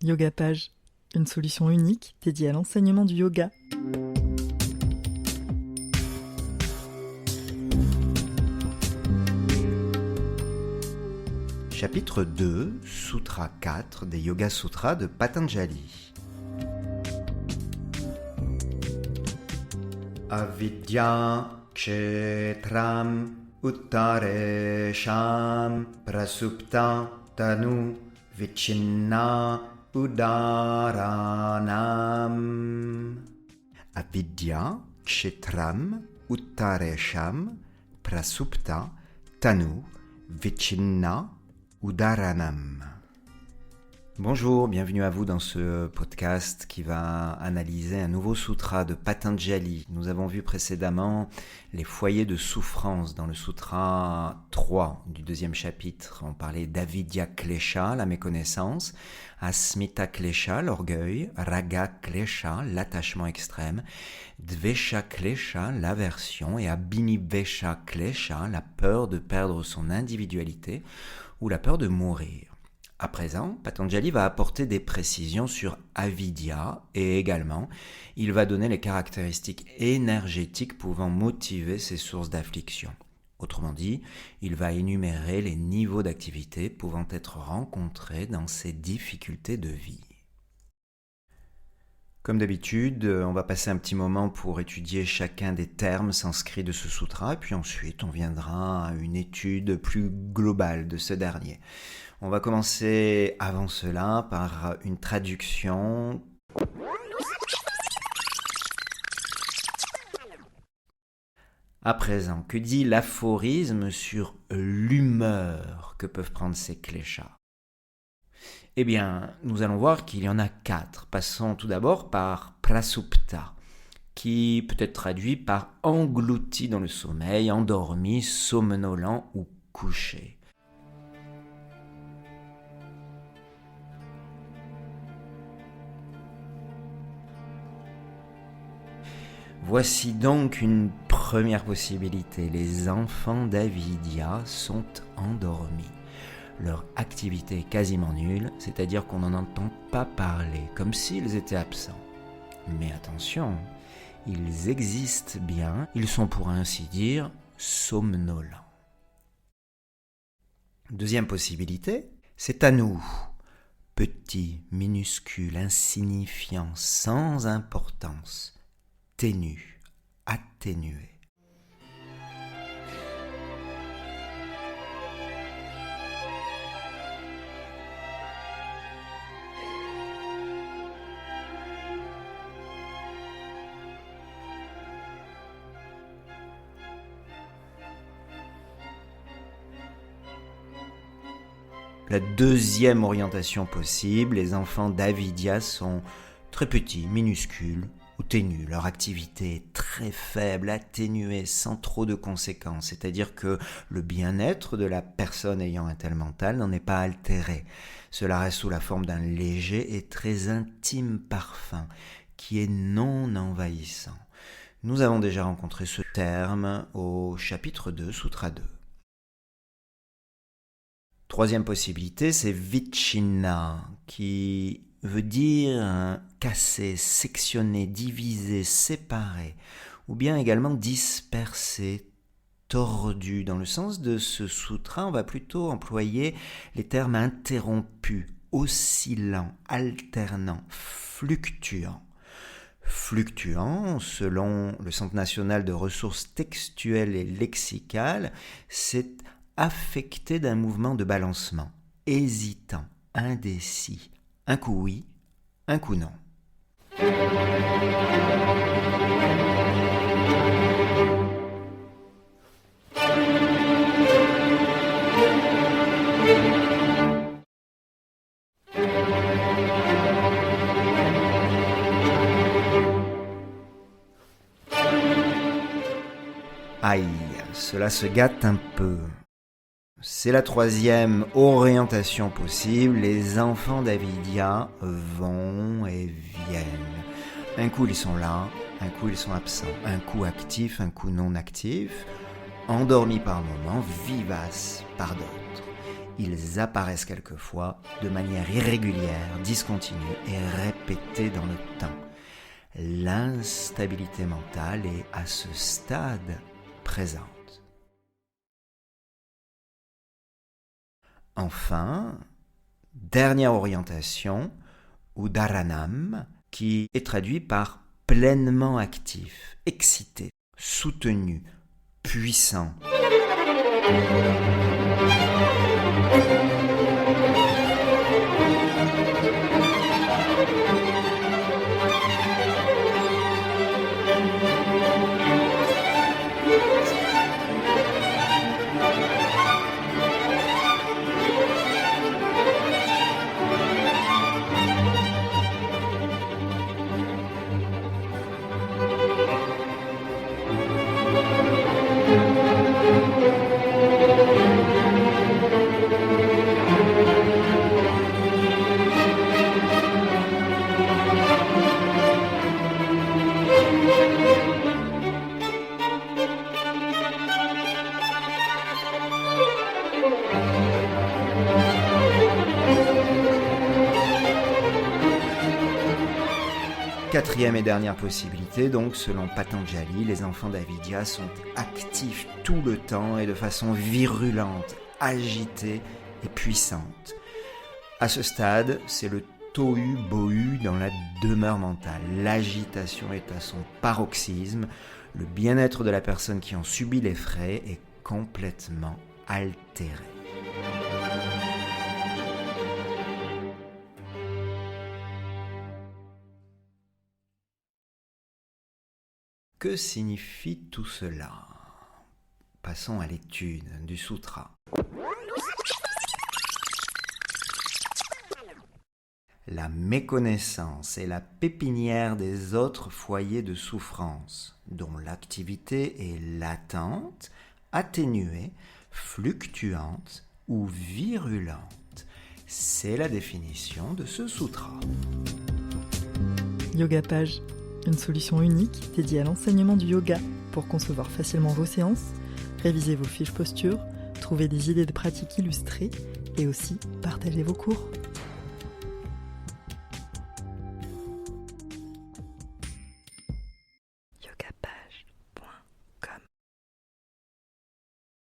YogaPage, une solution unique dédiée à l'enseignement du yoga. Chapitre 2, Sutra 4 des Yoga Sutras de Patanjali. Avidya kshetram uttaresham prasupta tanu vichinna udaranam. Avidya kshetram uttaresham prasupta tanu vichinna udaranam. Bonjour, bienvenue à vous dans ce podcast qui va analyser un nouveau sutra de Patanjali. Nous avons vu précédemment les foyers de souffrance dans le sutra 3 du deuxième chapitre. On parlait d'Avidya Klesha, la méconnaissance, Asmita Klesha, l'orgueil, Raga Klesha, l'attachement extrême, Dvesha Klesha, l'aversion, et Abhinivesha Klesha, la peur de perdre son individualité ou la peur de mourir. À présent, Patanjali va apporter des précisions sur Avidya et également, il va donner les caractéristiques énergétiques pouvant motiver ces sources d'affliction. Autrement dit, il va énumérer les niveaux d'activité pouvant être rencontrés dans ces difficultés de vie. Comme d'habitude, on va passer un petit moment pour étudier chacun des termes sanscrits de ce sutra, puis ensuite on viendra à une étude plus globale de ce dernier. On va commencer avant cela par une traduction. À présent, que dit l'aphorisme sur l'humeur que peuvent prendre ces kleshas ? Eh bien, nous allons voir qu'il y en a 4. Passons tout d'abord par prasupta, qui peut être traduit par englouti dans le sommeil, endormi, somnolent ou couché. Voici donc une première possibilité. Les enfants d'Avidya sont endormis. Leur activité est quasiment nulle, c'est-à-dire qu'on n'en entend pas parler, comme s'ils étaient absents. Mais attention, ils existent bien, ils sont pour ainsi dire somnolents. Deuxième possibilité, c'est à nous. Petit, minuscule, insignifiant, sans importance, ténu, atténué. La deuxième orientation possible, les enfants d'Avidya sont très petits, minuscules ou ténus. Leur activité est très faible, atténuée, sans trop de conséquences. C'est-à-dire que le bien-être de la personne ayant un tel mental n'en est pas altéré. Cela reste sous la forme d'un léger et très intime parfum qui est non envahissant. Nous avons déjà rencontré ce terme au chapitre 2, Sutra 2. Troisième possibilité, c'est vichinna, qui veut dire casser, sectionner, diviser, séparer, ou bien également disperser, tordu. Dans le sens de ce sutra, on va plutôt employer les termes interrompus, oscillant, alternant, fluctuant. Fluctuant, selon le Centre national de ressources textuelles et lexicales, c'est affecté d'un mouvement de balancement, hésitant, indécis, un coup oui, un coup non. Aïe, cela se gâte un peu. C'est la troisième orientation possible. Les enfants d'Avidya vont et viennent. Un coup ils sont là, un coup ils sont absents. Un coup actifs, un coup non actifs. Endormis par moments, vivaces par d'autres. ils apparaissent quelquefois de manière irrégulière, discontinue et répétée dans le temps. L'instabilité mentale est à ce stade présente. Enfin, dernière orientation, Udaranam, qui est traduit par pleinement actif, excité, soutenu, puissant. Quatrième et dernière possibilité, donc, selon Patanjali, les enfants d'Avidya sont actifs tout le temps et de façon virulente, agitée et puissante. À ce stade, c'est le tohu-bohu dans la demeure mentale. L'agitation est à son paroxysme. Le bien-être de la personne qui en subit les frais est complètement altéré. Que signifie tout cela? Passons à l'étude du sutra. La méconnaissance est la pépinière des autres foyers de souffrance, dont l'activité est latente, atténuée, fluctuante ou virulente. C'est la définition de ce sutra. Yoga Page, une solution unique dédiée à l'enseignement du yoga pour concevoir facilement vos séances, réviser vos fiches postures, trouver des idées de pratiques illustrées et aussi partager vos cours.